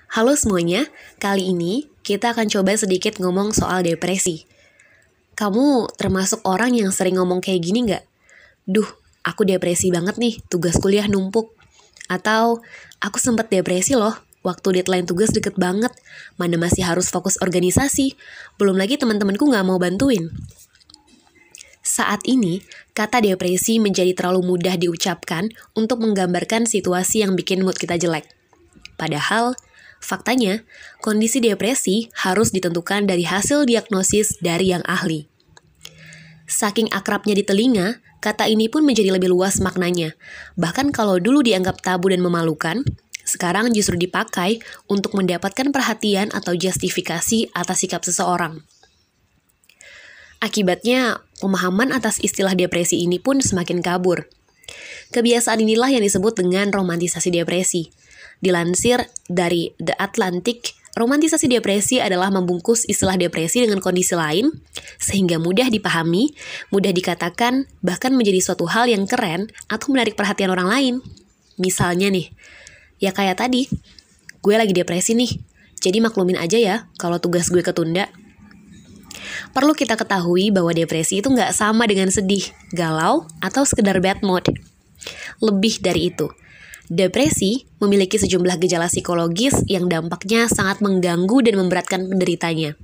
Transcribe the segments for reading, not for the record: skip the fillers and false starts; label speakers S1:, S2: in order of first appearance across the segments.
S1: Halo semuanya, kali ini kita akan coba sedikit ngomong soal depresi. Kamu termasuk orang yang sering ngomong kayak gini nggak? Duh, aku depresi banget nih, tugas kuliah numpuk. Atau, aku sempet depresi loh, waktu deadline tugas deket banget, mana masih harus fokus organisasi, belum lagi teman-temanku nggak mau bantuin. Saat ini, kata depresi menjadi terlalu mudah diucapkan untuk menggambarkan situasi yang bikin mood kita jelek. Padahal, faktanya, kondisi depresi harus ditentukan dari hasil diagnosis dari yang ahli. Saking akrabnya di telinga, kata ini pun menjadi lebih luas maknanya. Bahkan kalau dulu dianggap tabu dan memalukan, sekarang justru dipakai untuk mendapatkan perhatian atau justifikasi atas sikap seseorang. Akibatnya, pemahaman atas istilah depresi ini pun semakin kabur. Kebiasaan inilah yang disebut dengan romantisasi depresi. Dilansir dari The Atlantic, romantisasi depresi adalah membungkus istilah depresi dengan kondisi lain, sehingga mudah dipahami, mudah dikatakan, bahkan menjadi suatu hal yang keren atau menarik perhatian orang lain. Misalnya nih, ya kayak tadi, gue lagi depresi nih, jadi maklumin aja ya kalau tugas gue ketunda. Perlu kita ketahui bahwa depresi itu nggak sama dengan sedih, galau, atau sekedar bad mood. Lebih dari itu, depresi memiliki sejumlah gejala psikologis yang dampaknya sangat mengganggu dan memberatkan penderitanya.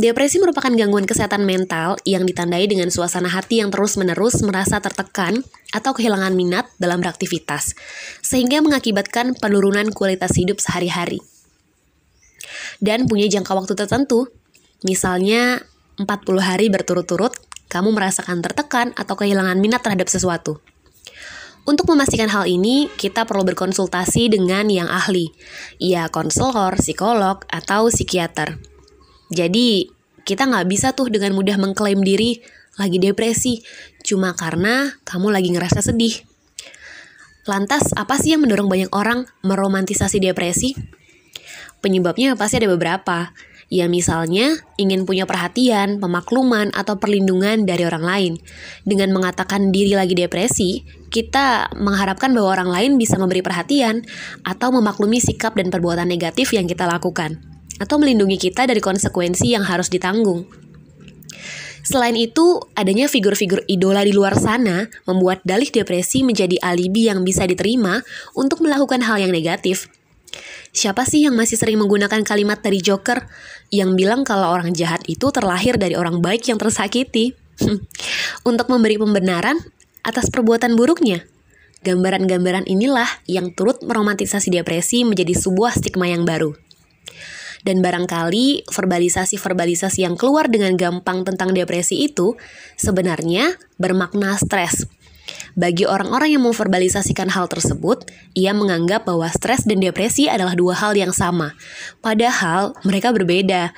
S1: Depresi merupakan gangguan kesehatan mental yang ditandai dengan suasana hati yang terus-menerus merasa tertekan atau kehilangan minat dalam beraktivitas, sehingga mengakibatkan penurunan kualitas hidup sehari-hari. Dan punya jangka waktu tertentu, misalnya 40 hari berturut-turut, kamu merasakan tertekan atau kehilangan minat terhadap sesuatu. Untuk memastikan hal ini, kita perlu berkonsultasi dengan yang ahli, ya konselor, psikolog, atau psikiater. Jadi, kita nggak bisa tuh dengan mudah mengklaim diri lagi depresi, cuma karena kamu lagi ngerasa sedih. Lantas, apa sih yang mendorong banyak orang meromantisasi depresi? Penyebabnya pasti ada beberapa. Ya misalnya, ingin punya perhatian, pemakluman, atau perlindungan dari orang lain. Dengan mengatakan diri lagi depresi, kita mengharapkan bahwa orang lain bisa memberi perhatian atau memaklumi sikap dan perbuatan negatif yang kita lakukan, atau melindungi kita dari konsekuensi yang harus ditanggung. Selain itu, adanya figur-figur idola di luar sana membuat dalih depresi menjadi alibi yang bisa diterima untuk melakukan hal yang negatif. Siapa sih yang masih sering menggunakan kalimat dari Joker yang bilang kalau orang jahat itu terlahir dari orang baik yang tersakiti? Untuk memberi pembenaran atas perbuatan buruknya. Gambaran-gambaran inilah yang turut meromantisasi depresi menjadi sebuah stigma yang baru. Dan barangkali verbalisasi-verbalisasi yang keluar dengan gampang tentang depresi itu sebenarnya bermakna stres. Bagi orang-orang yang memverbalisasikan hal tersebut, ia menganggap bahwa stres dan depresi adalah dua hal yang sama. Padahal mereka berbeda.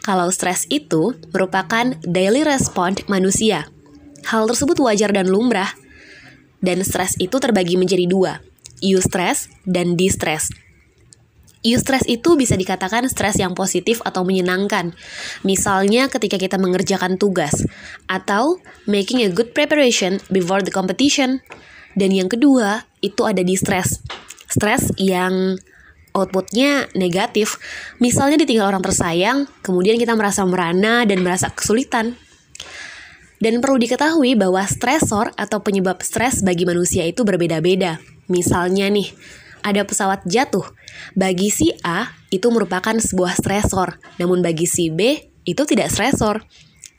S1: Kalau stres itu merupakan daily response manusia. Hal tersebut wajar dan lumrah. Dan stres itu terbagi menjadi dua, eustress dan distress. Eustress itu bisa dikatakan stres yang positif atau menyenangkan. Misalnya ketika kita mengerjakan tugas, atau making a good preparation before the competition. Dan yang kedua, itu ada distress. Stres yang outputnya negatif. Misalnya ditinggal orang tersayang, kemudian kita merasa merana dan merasa kesulitan. Dan perlu diketahui bahwa stresor atau penyebab stres bagi manusia itu berbeda-beda. Misalnya nih, ada pesawat jatuh. Bagi si A, itu merupakan sebuah stresor. Namun bagi si B, itu tidak stresor.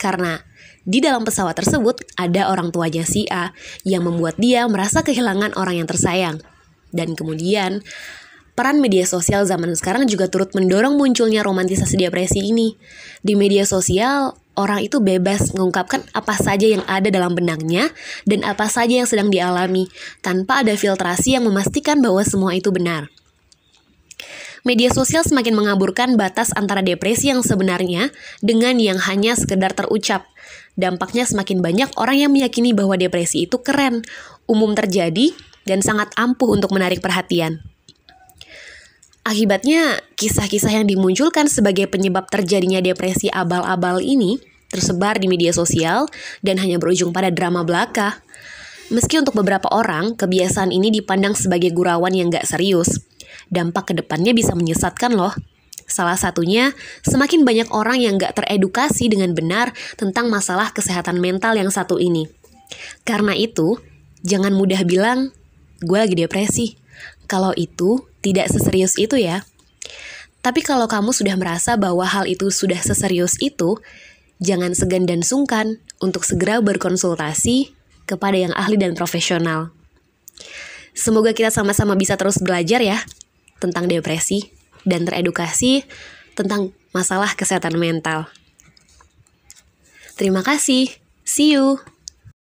S1: Karena di dalam pesawat tersebut, ada orang tuanya si A yang membuat dia merasa kehilangan orang yang tersayang. Dan kemudian, peran media sosial zaman sekarang juga turut mendorong munculnya romantisasi depresi ini. Di media sosial, orang itu bebas mengungkapkan apa saja yang ada dalam benaknya dan apa saja yang sedang dialami, tanpa ada filtrasi yang memastikan bahwa semua itu benar. Media sosial semakin mengaburkan batas antara depresi yang sebenarnya dengan yang hanya sekedar terucap. Dampaknya semakin banyak orang yang meyakini bahwa depresi itu keren, umum terjadi, dan sangat ampuh untuk menarik perhatian. Akibatnya, kisah-kisah yang dimunculkan sebagai penyebab terjadinya depresi abal-abal ini tersebar di media sosial dan hanya berujung pada drama belaka. Meski untuk beberapa orang, kebiasaan ini dipandang sebagai gurauan yang gak serius. dampak kedepannya bisa menyesatkan loh. Salah satunya, semakin banyak orang yang gak teredukasi dengan benar tentang masalah kesehatan mental yang satu ini. Karena itu, jangan mudah bilang, gue lagi depresi. Kalau itu, tidak seserius itu ya. Tapi kalau kamu sudah merasa bahwa hal itu sudah seserius itu, jangan segan dan sungkan untuk segera berkonsultasi kepada yang ahli dan profesional. Semoga kita sama-sama bisa terus belajar ya tentang depresi dan teredukasi tentang masalah kesehatan mental. Terima kasih. See you.